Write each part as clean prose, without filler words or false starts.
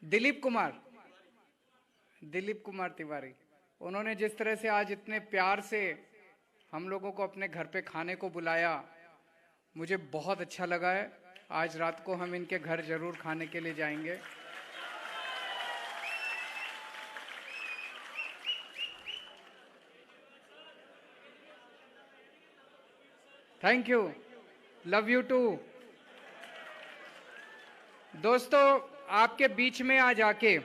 दिलीप कुमार तिवारी, उन्होंने जिस तरह से आज इतने प्यार से हम लोगों को अपने घर पे खाने को बुलाया, मुझे बहुत अच्छा लगा है। आज रात को हम इनके घर जरूर खाने के लिए जाएंगे। Thank you, love you too. दोस्तों, आपके बीच में आज आके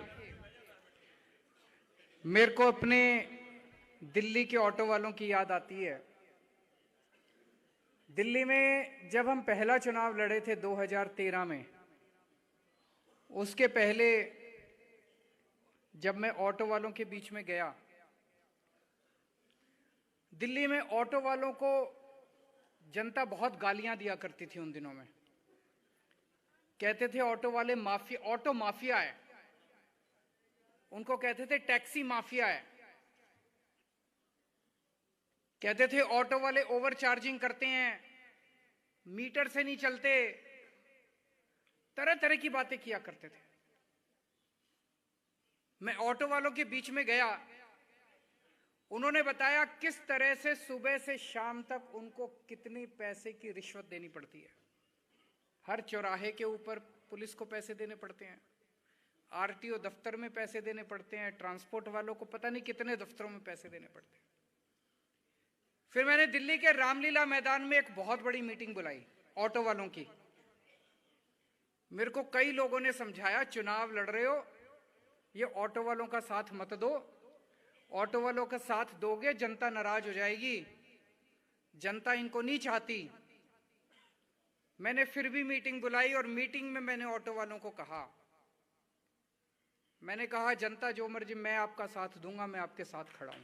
मेरे को अपने दिल्ली के ऑटो वालों की याद आती है। दिल्ली में जब हम पहला चुनाव लड़े थे 2013 में, उसके पहले जब मैं ऑटो वालों के बीच में गया, दिल्ली में ऑटो वालों को जनता बहुत गालियां दिया करती थी उन दिनों में। कहते थे ऑटो वाले माफिया, ऑटो माफिया है, उनको कहते थे टैक्सी माफिया है, कहते थे ऑटो वाले ओवर चार्जिंग करते हैं, मीटर से नहीं चलते, तरह तरह की बातें किया करते थे। मैं ऑटो वालों के बीच में गया, उन्होंने बताया किस तरह से सुबह से शाम तक उनको कितनी पैसे की रिश्वत देनी पड़ती है। हर चौराहे के ऊपर पुलिस को पैसे देने पड़ते हैं, आरटीओ दफ्तर में पैसे देने पड़ते हैं, ट्रांसपोर्ट वालों को पता नहीं कितने दफ्तरों में पैसे देने पड़ते हैं। फिर मैंने दिल्ली के रामलीला मैदान में एक बहुत बड़ी मीटिंग बुलाई ऑटो वालों की। मेरे को कई लोगों ने समझाया, चुनाव लड़ रहे हो, ये ऑटो वालों का साथ मत दो, ऑटो वालों का साथ दोगे जनता नाराज हो जाएगी, जनता इनको नहीं चाहती। मैंने फिर भी मीटिंग बुलाई और मीटिंग में मैंने ऑटो वालों को कहा, मैंने कहा जनता जो मर्जी, मैं आपका साथ दूंगा, मैं आपके साथ खड़ा हूं।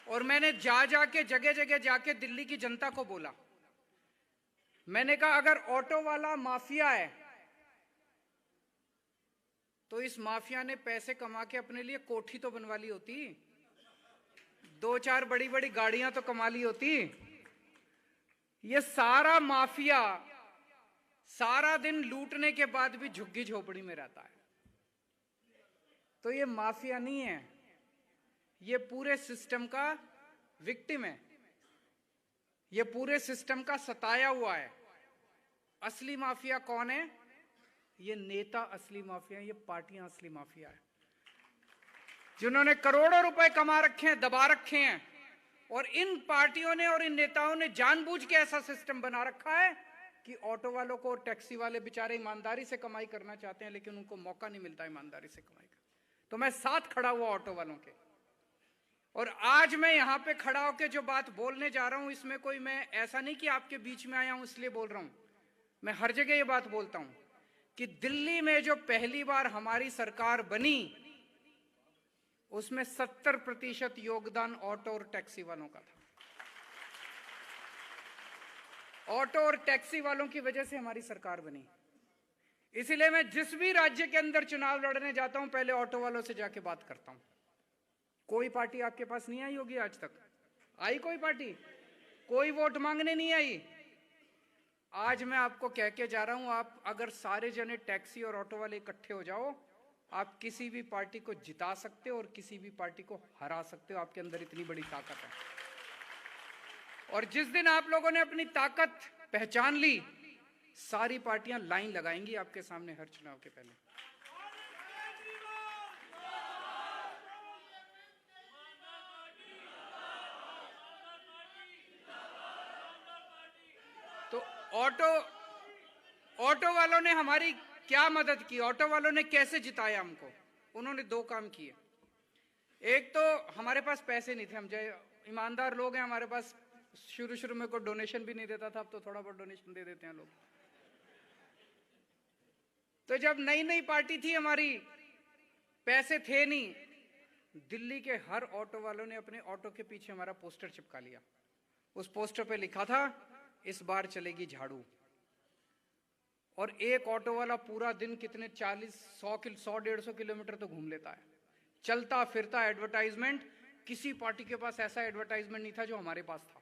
और मैंने जाके जगह जगह जाके दिल्ली की जनता को बोला, मैंने कहा अगर ऑटो वाला माफिया है तो इस माफिया ने पैसे कमा के अपने लिए कोठी तो बनवा ली होती, 2-4 बड़ी बड़ी गाड़ियां तो कमा ली होती। ये सारा माफिया सारा दिन लूटने के बाद भी झुग्गी झोपड़ी में रहता है। तो ये माफिया नहीं है, ये पूरे सिस्टम का विक्टिम है, ये पूरे सिस्टम का सताया हुआ है। असली माफिया कौन है? ये नेता असली माफिया है, ये पार्टियां असली माफिया है, जिन्होंने करोड़ों रुपए कमा रखे हैं, दबा रखे हैं। और इन पार्टियों ने और इन नेताओं ने जानबूझ के ऐसा सिस्टम बना रखा है कि ऑटो वालों को, टैक्सी वाले बेचारे ईमानदारी से कमाई करना चाहते हैं, लेकिन उनको मौका नहीं मिलता ईमानदारी से कमाई का। तो मैं साथ खड़ा हुआ ऑटो वालों के, और आज मैं यहां पे खड़ा होकर जो बात बोलने जा रहा हूं, इसमें कोई, मैं ऐसा नहीं कि आपके बीच में आया हूं इसलिए बोल रहा हूं, मैं हर जगह ये बात बोलता हूं कि दिल्ली में जो पहली बार हमारी सरकार बनी, उसमें 70% योगदान ऑटो और टैक्सी वालों का था। ऑटो और टैक्सी वालों की वजह से हमारी सरकार बनी। इसीलिए मैं जिस भी राज्य के अंदर चुनाव लड़ने जाता हूं, पहले ऑटो वालों से जाके बात करता हूं। कोई पार्टी आपके पास नहीं आई होगी आज तक? आई कोई पार्टी? कोई वोट मांगने नहीं आई। आज मैं आपको कह के जा रहा हूं, आप अगर सारे जने टैक्सी और ऑटो वाले इकट्ठे हो जाओ, आप किसी भी पार्टी को जिता सकते हो और किसी भी पार्टी को हरा सकते हो। आपके अंदर इतनी बड़ी ताकत है। और जिस दिन आप लोगों ने अपनी ताकत पहचान ली, सारी पार्टियां लाइन लगाएंगी आपके सामने हर चुनाव के पहले। तो ऑटो वालों ने हमारी क्या मदद की? ऑटो वालों ने कैसे जिताया हमको? उन्होंने 2 काम किए। एक तो हमारे पास पैसे नहीं थे, हम ईमानदार लोग हैं, हमारे पास शुरू में कोई डोनेशन भी नहीं देता था, अब तो थोड़ा बहुत डोनेशन दे देते हैं लोग। तो जब नई पार्टी थी हमारी, पैसे थे नहीं, दिल्ली के हर ऑटो वालों ने अपने ऑटो के पीछे हमारा पोस्टर चिपका लिया। उस पोस्टर पे लिखा था, इस बार चलेगी झाड़ू। और एक ऑटो वाला पूरा दिन कितने 100-150 किलोमीटर तो घूम लेता है, चलता फिरता एडवर्टाइजमेंट। किसी पार्टी के पास ऐसा एडवर्टाइजमेंट नहीं था जो हमारे पास था।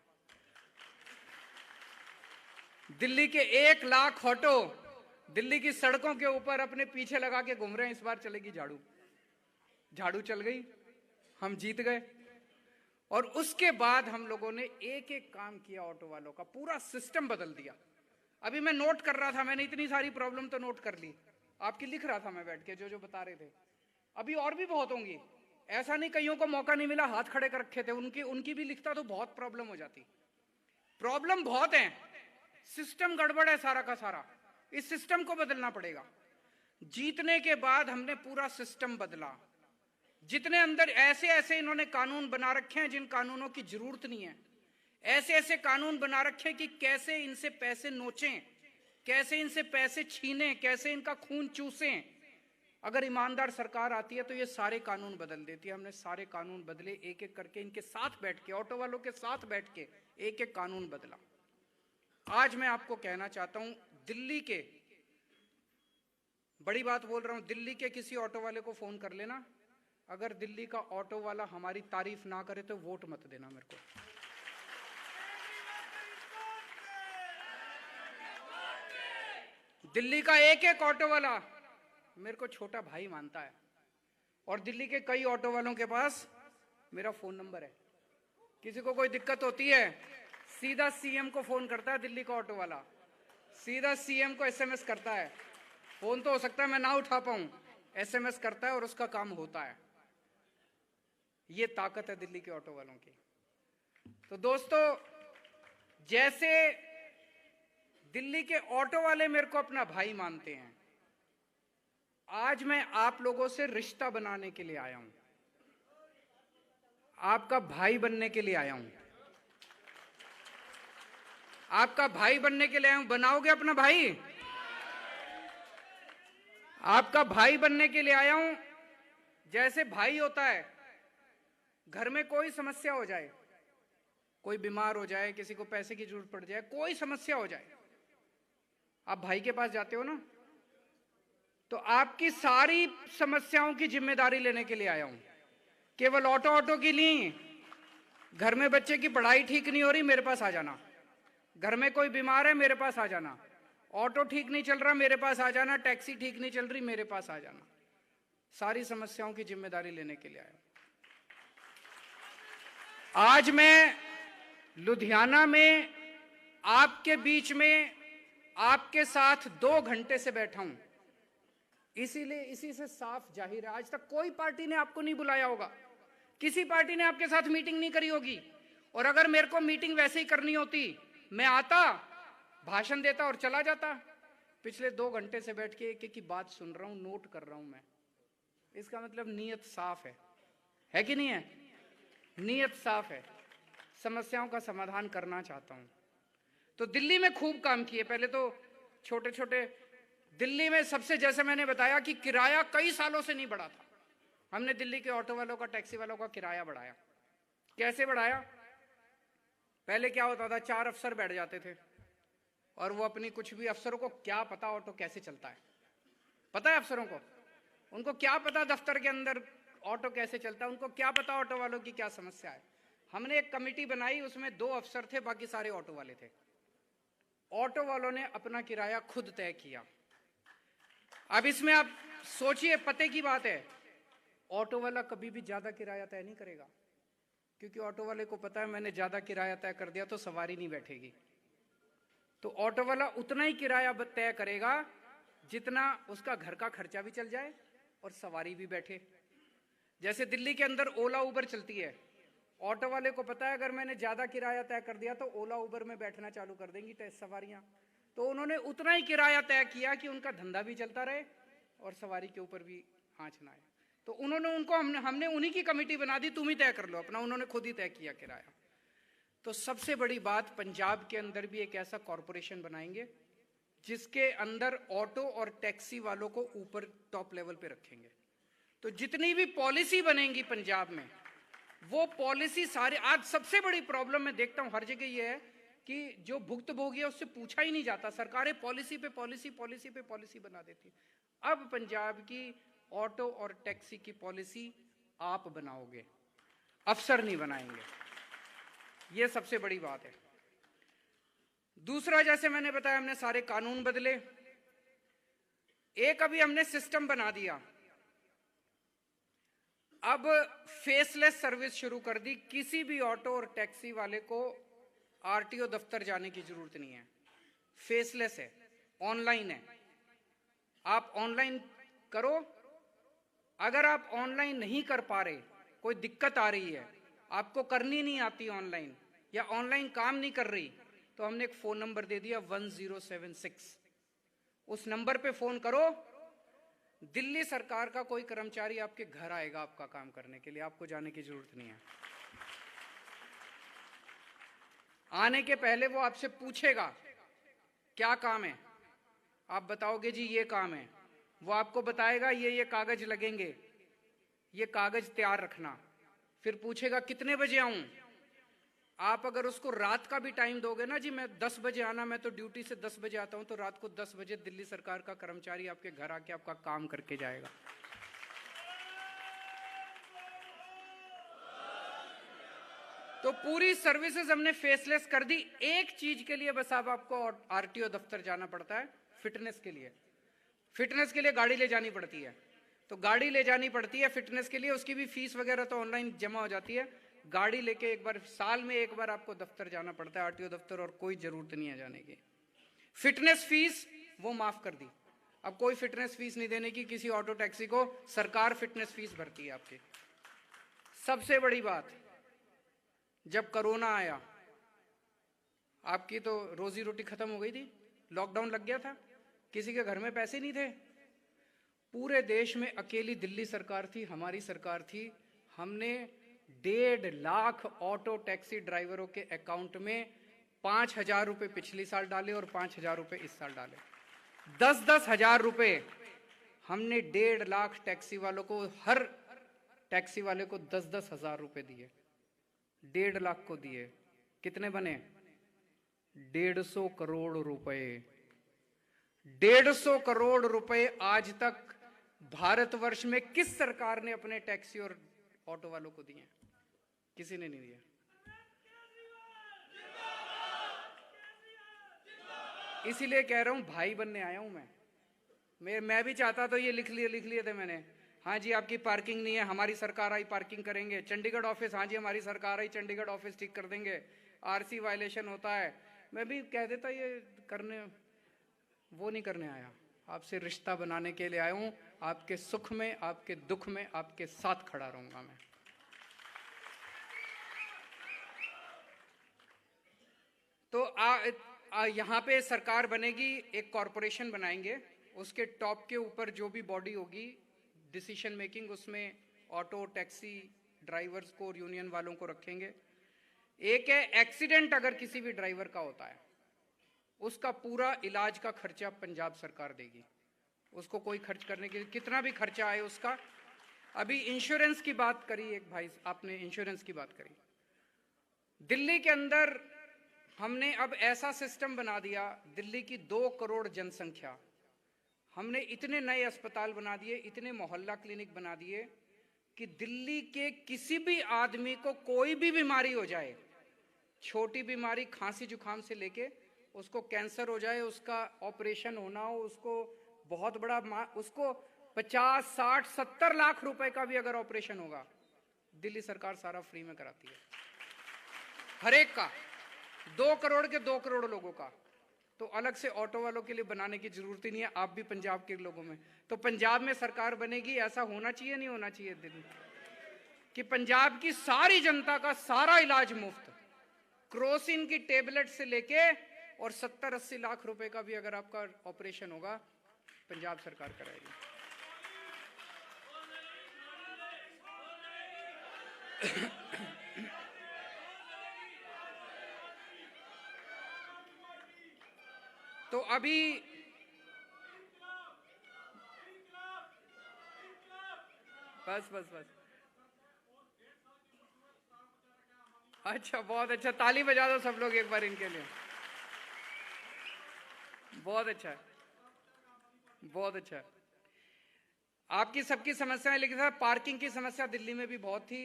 दिल्ली के 1 लाख ऑटो दिल्ली की सड़कों के ऊपर अपने पीछे लगा के घूम रहे हैं, इस बार चलेगी झाड़ू। झाड़ू चल गई, हम जीत गए। और उसके बाद हम लोगों ने एक एक काम किया, ऑटो वालों का पूरा सिस्टम बदल दिया। अभी मैं नोट कर रहा था, मैंने इतनी सारी प्रॉब्लम तो नोट कर ली, आपकी लिख रहा था मैं बैठ के, जो जो बता रहे थे। अभी और भी बहुत होंगी, ऐसा नहीं कईयों को मौका नहीं मिला, हाथ खड़े कर रखे थे, उनकी भी लिखता तो बहुत प्रॉब्लम हो जाती। प्रॉब्लम बहुत है, सिस्टम गड़बड़ है सारा का सारा, इस सिस्टम को बदलना पड़ेगा। जीतने के बाद हमने पूरा सिस्टम बदला। जितने अंदर ऐसे ऐसे इन्होंने कानून बना रखे हैं जिन कानूनों की जरूरत नहीं है, ऐसे ऐसे कानून बना रखे हैं कि कैसे इनसे पैसे नोचें, कैसे इनसे पैसे छीनें, कैसे इनका खून चूसें। अगर ईमानदार सरकार आती है तो ये सारे कानून बदल देती है। हमने सारे कानून बदले, एक एक करके इनके साथ बैठ के, ऑटो वालों के साथ बैठ के एक एक कानून बदला। आज मैं आपको कहना चाहता हूं, दिल्ली के, बड़ी बात बोल रहा हूं, दिल्ली के किसी ऑटो वाले को फोन कर लेना, अगर दिल्ली का ऑटो वाला हमारी तारीफ ना करे तो वोट मत देना मेरे को। दिल्ली का एक एक ऑटो वाला मेरे को छोटा भाई मानता है, और दिल्ली के कई ऑटो वालों के पास मेरा फोन नंबर है। किसी को कोई दिक्कत होती है सीधा सीएम को फोन करता है, दिल्ली का ऑटो वाला सीधा सीएम को एसएमएस करता है। फोन तो हो सकता है मैं ना उठा पाऊं, एसएमएस करता है और उसका काम होता है। ये ताकत है दिल्ली के ऑटो वालों की। तो दोस्तों, जैसे दिल्ली के ऑटो वाले मेरे को अपना भाई मानते हैं, आज मैं आप लोगों से रिश्ता बनाने के लिए आया हूं, आपका भाई बनने के लिए आया हूं, आपका भाई बनने के लिए आया हूं। बनाओगे अपना भाई? आपका भाई बनने के लिए आया हूं। जैसे भाई होता है, घर में कोई समस्या हो जाए, कोई बीमार हो जाए, किसी को पैसे की जरूरत पड़ जाए, कोई समस्या हो जाए, आप भाई के पास जाते हो ना, तो आपकी सारी समस्याओं की जिम्मेदारी लेने के लिए आया हूं। केवल ऑटो की नहीं, घर में बच्चे की पढ़ाई ठीक नहीं हो रही, मेरे पास आ जाना। घर में कोई बीमार है, मेरे पास आ जाना। ऑटो ठीक नहीं चल रहा, मेरे पास आ जाना। टैक्सी ठीक नहीं चल रही, मेरे पास आ जाना। सारी समस्याओं की जिम्मेदारी लेने के लिए आया। आज मैं लुधियाना में आपके बीच में आपके साथ 2 घंटे से बैठा हूं, इसीलिए इसी से साफ जाहिर है, आज तक कोई पार्टी ने आपको नहीं बुलाया होगा, किसी पार्टी ने आपके साथ मीटिंग नहीं करी होगी। और अगर मेरे को मीटिंग वैसे ही करनी होती, मैं आता, भाषण देता और चला जाता। पिछले 2 घंटे से बैठ के एक एक की बात सुन रहा हूं, नोट कर रहा हूं मैं। इसका मतलब नीयत साफ है कि नहीं है? नीयत साफ है, समस्याओं का समाधान करना चाहता हूं। तो दिल्ली में खूब काम किए। पहले तो छोटे छोटे, दिल्ली में सबसे, जैसे मैंने बताया कि किराया कई सालों से नहीं बढ़ा था, हमने दिल्ली के ऑटो वालों का, टैक्सी वालों का किराया बढ़ाया। कैसे बढ़ाया? पहले क्या होता था, 4 अफसर बैठ जाते थे और वो अपनी कुछ भी, अफसरों को क्या पता ऑटो कैसे चलता है? पता है अफसरों को? उनको क्या पता दफ्तर के अंदर ऑटो कैसे चलता है? उनको क्या पता ऑटो वालों की क्या समस्या है? हमने एक कमेटी बनाई, उसमें 2 अफसर थे, बाकी सारे ऑटो वाले थे। ऑटो वालों ने अपना किराया खुद तय किया। अब इसमें आप सोचिए, पते की बात है, ऑटो वाला कभी भी ज्यादा किराया तय नहीं करेगा, क्योंकि ऑटो वाले को पता है मैंने ज्यादा किराया तय कर दिया तो सवारी नहीं बैठेगी। तो ऑटो वाला उतना ही किराया तय करेगा जितना उसका घर का खर्चा भी चल जाए और सवारी भी बैठे। जैसे दिल्ली के अंदर ओला उबर चलती है, ऑटो वाले को पता है अगर मैंने ज्यादा किराया तय कर दिया तो ओला उबर में बैठना चालू कर देंगी सवारियां। तो उन्होंने उतना ही किराया तय किया कि उनका धंधा भी चलता रहे और सवारी के ऊपर भी आंच ना आए। तो हमने उन्हीं की कमेटी बना दी, तुम ही तय कर लो अपना। उन्होंने खुद ही तय किया किराया। तो सबसे बड़ी बात, पंजाब के अंदर भी एक ऐसा कॉरपोरेशन बनाएंगे जिसके अंदर ऑटो और टैक्सी वालों को ऊपर टॉप लेवल पे रखेंगे। तो जितनी भी पॉलिसी बनेगी पंजाब में, वो पॉलिसी सारे, आज सबसे बड़ी प्रॉब्लम मैं देखता हूं हर जगह ये है कि जो भुक्तभोगी है उससे पूछा ही नहीं जाता, सरकारें पॉलिसी पे पॉलिसी, पॉलिसी पे पॉलिसी बना देती। अब पंजाब की ऑटो और टैक्सी की पॉलिसी आप बनाओगे, अफसर नहीं बनाएंगे। ये सबसे बड़ी बात है। दूसरा, जैसे मैंने बताया, हमने सारे कानून बदले। एक अभी हमने सिस्टम बना दिया, अब फेसलेस सर्विस शुरू कर दी। किसी भी ऑटो और टैक्सी वाले को आरटीओ दफ्तर जाने की जरूरत नहीं है, फेसलेस है, ऑनलाइन है। आप ऑनलाइन करो। अगर आप ऑनलाइन नहीं कर पा रहे, कोई दिक्कत आ रही है, आपको करनी नहीं आती ऑनलाइन, या ऑनलाइन काम नहीं कर रही, तो हमने एक फोन नंबर दे दिया 1076। उस नंबर पे फोन करो, दिल्ली सरकार का कोई कर्मचारी आपके घर आएगा आपका काम करने के लिए, आपको जाने की जरूरत नहीं है। आने के पहले वो आपसे पूछेगा क्या काम है, आप बताओगे जी ये काम है, वो आपको बताएगा ये कागज लगेंगे, ये कागज तैयार रखना। फिर पूछेगा कितने बजे आऊं। आप अगर उसको रात का भी टाइम दोगे ना, जी मैं 10 बजे आना, मैं तो ड्यूटी से 10 बजे आता हूं, तो रात को 10 बजे दिल्ली सरकार का कर्मचारी आपके घर आके आपका काम करके जाएगा। तो पूरी सर्विसेज हमने फेसलेस कर दी। एक चीज के लिए बस आपको आरटीओ दफ्तर जाना पड़ता है, फिटनेस के लिए। फिटनेस के लिए गाड़ी ले जानी पड़ती है, तो गाड़ी ले जानी पड़ती है फिटनेस के लिए, उसकी भी फीस वगैरह तो ऑनलाइन जमा हो जाती है। गाड़ी लेके एक बार साल में एक बार आपको दफ्तर जाना पड़ता है, आरटीओ दफ्तर, और कोई जरूरत नहीं है जाने की। फिटनेस फीस वो माफ कर दी, अब कोई फिटनेस फीस नहीं देने की किसी ऑटो टैक्सी को, सरकार फिटनेस फीस भरती है आपकी। सबसे बड़ी बात, जब कोरोना आया आपकी तो रोजी रोटी खत्म हो गई थी, लॉकडाउन लग गया था, किसी के घर में पैसे नहीं थे। पूरे देश में अकेली दिल्ली सरकार थी, हमारी सरकार थी। हमने 1.5 लाख ऑटो टैक्सी ड्राइवरों के अकाउंट में 5,000 रुपए पिछले साल डाले और 5,000 रुपए इस साल डाले। 10-10 हजार रुपए हमने 1.5 लाख टैक्सी वालों को, हर टैक्सी वाले को 10-10 हजार रुपए दिए। 1.5 लाख को दिए, कितने बने? 150 करोड़ रुपए। 150 करोड़ रुपए आज तक भारतवर्ष में किस सरकार ने अपने टैक्सी और ऑटो वालों को दिए? किसी ने नहीं दिया। इसीलिए कह रहा हूं, भाई बनने आया हूं मैं भी चाहता तो ये लिख लिए थे मैंने, हाँ जी आपकी पार्किंग नहीं है, हमारी सरकार आई पार्किंग करेंगे। चंडीगढ़ ऑफिस, हाँ जी हमारी सरकार आई चंडीगढ़ ऑफिस ठीक कर देंगे। आरसी वायलेशन होता है, मैं भी कह देता ये करने, वो नहीं करने आया, आपसे रिश्ता बनाने के लिए आया हूं। आपके सुख में, आपके दुख में आपके साथ खड़ा रहूंगा मैं। तो यहां पे सरकार बनेगी, एक कॉरपोरेशन बनाएंगे, उसके टॉप के ऊपर जो भी बॉडी होगी डिसीजन मेकिंग, उसमें ऑटो टैक्सी ड्राइवर्स को और यूनियन वालों को रखेंगे। एक है एक्सीडेंट अगर किसी भी ड्राइवर का होता है, उसका पूरा इलाज का खर्चा पंजाब सरकार देगी, उसको कोई खर्च करने के लिए, कितना भी खर्चा आए उसका। अभी इंश्योरेंस की बात करी एक भाई, आपने इंश्योरेंस की बात करी। दिल्ली के अंदर हमने अब ऐसा सिस्टम बना दिया, दिल्ली की 2 करोड़ जनसंख्या, हमने इतने नए अस्पताल बना दिए, इतने मोहल्ला क्लिनिक बना दिए कि दिल्ली के किसी भी आदमी को कोई भी बीमारी हो जाए, छोटी बीमारी खांसी जुकाम से लेके उसको कैंसर हो जाए, उसका ऑपरेशन होना हो, उसको बहुत बड़ा, उसको 50, 60, 70 लाख रुपए का भी अगर ऑपरेशन होगा, दिल्ली सरकार सारा फ्री में कराती है, हर एक का। 2 करोड़ के 2 करोड़ लोगों का, तो अलग से ऑटो वालों के लिए बनाने की जरूरत ही नहीं है। आप भी पंजाब के लोगों में, तो पंजाब में सरकार बनेगी, ऐसा होना चाहिए नहीं होना चाहिए दिल्ली कि पंजाब की सारी जनता का सारा इलाज मुफ्त, क्रोसिन की टेबलेट से लेके और 70-80 लाख रुपए का भी अगर आपका ऑपरेशन होगा, पंजाब सरकार कराएगी। तो अभी बस अच्छा, बहुत अच्छा, ताली बजा दो सब लोग एक बार इनके लिए। बहुत अच्छा, बहुत अच्छा। आपकी सबकी समस्याएं, लेकिन सर पार्किंग की समस्या दिल्ली में भी बहुत थी,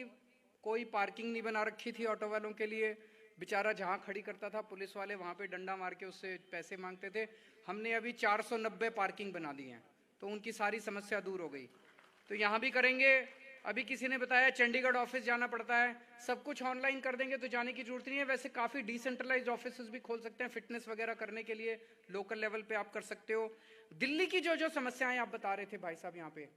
कोई पार्किंग नहीं बना रखी थी ऑटो वालों के लिए। बेचारा जहां खड़ी करता था पुलिस वाले वहां पे डंडा मार के उससे पैसे मांगते थे। हमने अभी 490 पार्किंग बना दी हैं, तो उनकी सारी समस्या दूर हो गई। तो यहाँ भी करेंगे। अभी किसी ने बताया चंडीगढ़ ऑफिस जाना पड़ता है, सब कुछ ऑनलाइन कर देंगे तो जाने की जरूरत नहीं है। वैसे काफ़ी डिसेंट्रलाइज्ड ऑफिस भी खोल सकते हैं फिटनेस वगैरह करने के लिए, लोकल लेवल पे आप कर सकते हो। दिल्ली की जो जो समस्याएं आप बता रहे थे भाई साहब, यहाँ पे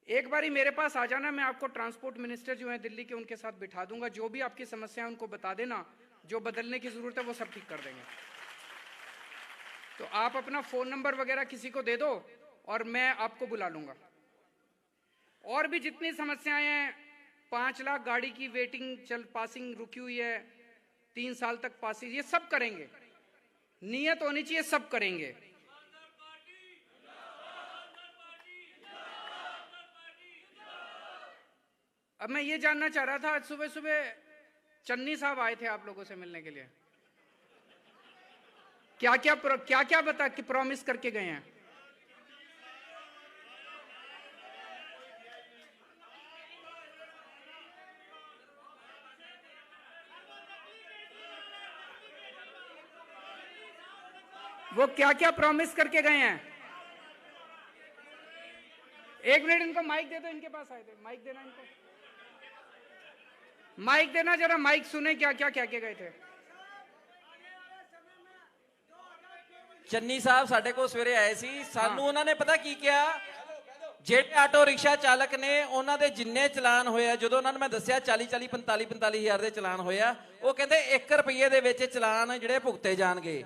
एक बारी मेरे पास आ जाना, मैं आपको ट्रांसपोर्ट मिनिस्टर जो है दिल्ली के, उनके साथ बिठा दूंगा। जो भी आपकी समस्याएं उनको बता देना, जो बदलने की जरूरत है वो सब ठीक कर देंगे। तो आप अपना फोन नंबर वगैरह किसी को दे दो और मैं आपको बुला लूंगा। और भी जितनी समस्याएं हैं, 5 लाख गाड़ी की वेटिंग पासिंग रुकी हुई है, 3 साल तक पासिंग, ये सब करेंगे। नियत होनी चाहिए, सब करेंगे। अब मैं ये जानना चाह रहा था, आज सुबह सुबह चन्नी साहब आए थे आप लोगों से मिलने के लिए, क्या क्या बता कि प्रॉमिस करके गए हैं? वो क्या क्या प्रॉमिस करके गए हैं? एक मिनट, इनको माइक दे दो, इनके पास आए थे, माइक देना इनको, माइक देना जरा, माइक सुने क्या क्या कह के गए थे। चन्नी साहब ਸਾਡੇ ਕੋਲ ਸਵੇਰੇ ਆਏ ਸੀ, ਸਾਨੂੰ ਉਹਨਾਂ ਨੇ ਪਤਾ ਕੀ ਕਿਹਾ, ਜਿਹੜੇ ਆਟੋ ਰਿਕਸ਼ਾ ਚਾਲਕ ਨੇ ਉਹਨਾਂ ਦੇ ਜਿੰਨੇ ਚਲਾਨ ਹੋਇਆ, ਜਦੋਂ ਉਹਨਾਂ ਨੂੰ ਮੈਂ ਦੱਸਿਆ 40 45 ਹਜ਼ਾਰ ਦੇ ਚਲਾਨ ਹੋਇਆ, ਉਹ ਕਹਿੰਦੇ 1 ਰੁਪਏ ਦੇ ਵਿੱਚ ਚਲਾਨ ਜਿਹੜੇ ਭੁਗਤੇ ਜਾਣਗੇ।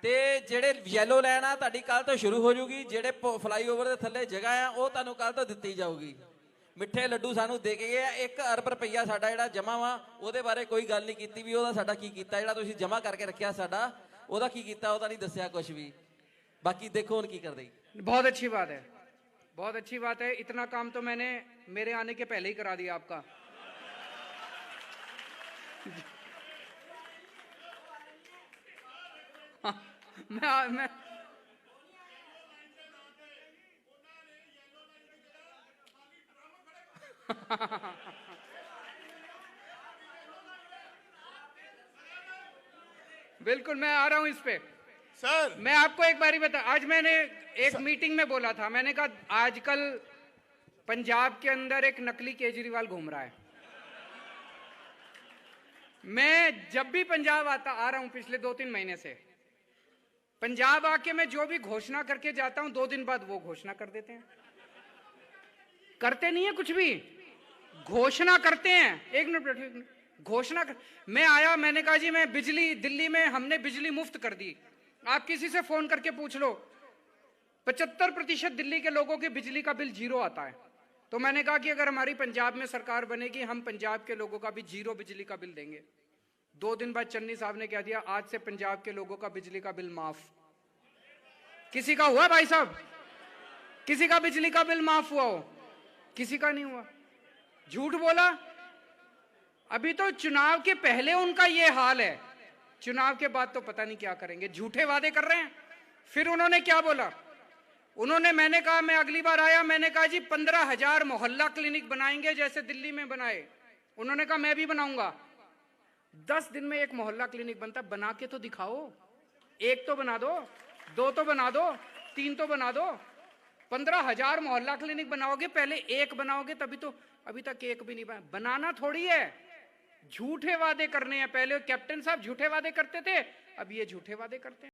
ਤੇ ਜਿਹੜੇ ਯੈਲੋ ਲਾਈਨ ਆ ਤੁਹਾਡੀ ਕੱਲ ਤੋਂ ਸ਼ੁਰੂ ਹੋ ਜੂਗੀ, ਜਿਹੜੇ ਫਲਾਈਓਵਰ ਦੇ ਥੱਲੇ ਜਗ੍ਹਾ ਆ ਉਹ ਤੁਹਾਨੂੰ ਕੱਲ ਤੋਂ ਦਿੱਤੀ ਜਾਊਗੀ। ਮਿੱਠੇ ਲੱਡੂ ਸਾਨੂੰ ਦੇ ਕੇ ਗਏ ਆ। 1 ਅਰਬ ਰੁਪਈਆ ਸਾਡਾ ਜਿਹੜਾ ਜਮਾ ਵਾ, ਉਹਦੇ ਬਾਰੇ ਕੋਈ ਗੱਲ ਨਹੀਂ ਕੀਤੀ ਵੀ ਉਹਦਾ ਸਾਡਾ ਕੀ ਕੀਤਾ, ਜਿਹੜਾ ਤੁਸੀਂ ਜਮਾ ਕਰਕੇ ਰੱਖਿਆ ਸਾਡਾ ਉਹਦਾ ਕੀ ਕੀਤਾ, ਉਹਦਾ ਨਹੀਂ ਦੱਸਿਆ ਕੁਝ ਵੀ। बाकी देखो उनकी कर देगी। बहुत अच्छी बात है, बहुत अच्छी बात है। इतना काम तो मैंने मेरे आने के पहले ही करा दिया आपका। मैं बिल्कुल मैं आ रहा हूं इस पे सर। मैं आपको एक बारी बता, आज मैंने एक मीटिंग में बोला था, मैंने कहा आजकल पंजाब के अंदर एक नकली केजरीवाल घूम रहा है। मैं जब भी पंजाब आ रहा हूं पिछले 2-3 महीने से, पंजाब आके मैं जो भी घोषणा करके जाता हूं 2 दिन बाद वो घोषणा कर देते हैं। करते नहीं है कुछ भी, घोषणा करते हैं। एक मिनट, घोषणा मैं आया, मैंने कहा जी मैं बिजली, दिल्ली में हमने बिजली मुफ्त कर दी। आप किसी से फोन करके पूछ लो, 75% दिल्ली के लोगों के बिजली का बिल 0 आता है। तो मैंने कहा कि अगर हमारी पंजाब में सरकार बनेगी, हम पंजाब के लोगों का भी 0 बिजली का बिल देंगे। 2 दिन बाद चन्नी साहब ने कह दिया, आज से पंजाब के लोगों का बिजली का बिल माफ। किसी का हुआ भाई साहब? किसी का बिजली का बिल माफ हुआ हो? किसी का नहीं हुआ। झूठ बोला। अभी तो चुनाव के पहले उनका ये हाल है, चुनाव के बाद तो पता नहीं क्या करेंगे। झूठे वादे कर रहे हैं। फिर उन्होंने क्या बोला? उन्होंने, मैंने कहा, मैं अगली बार आया, मैंने कहा जी 15,000 मोहल्ला क्लिनिक बनाएंगे जैसे दिल्ली में बनाए। उन्होंने कहा मैं भी बनाऊंगा। 10 दिन में एक मोहल्ला क्लिनिक बनता, बना के तो दिखाओ। 1 तो बना दो, 2 तो बना दो, 3 तो बना दो। 15,000 मोहल्ला क्लिनिक बनाओगे, पहले 1 बनाओगे तभी तो। अभी तक 1 भी नहीं बना। बनाना थोड़ी है, झूठे वादे करने हैं। पहले कैप्टन साहब झूठे वादे करते थे, अब ये झूठे वादे करते हैं।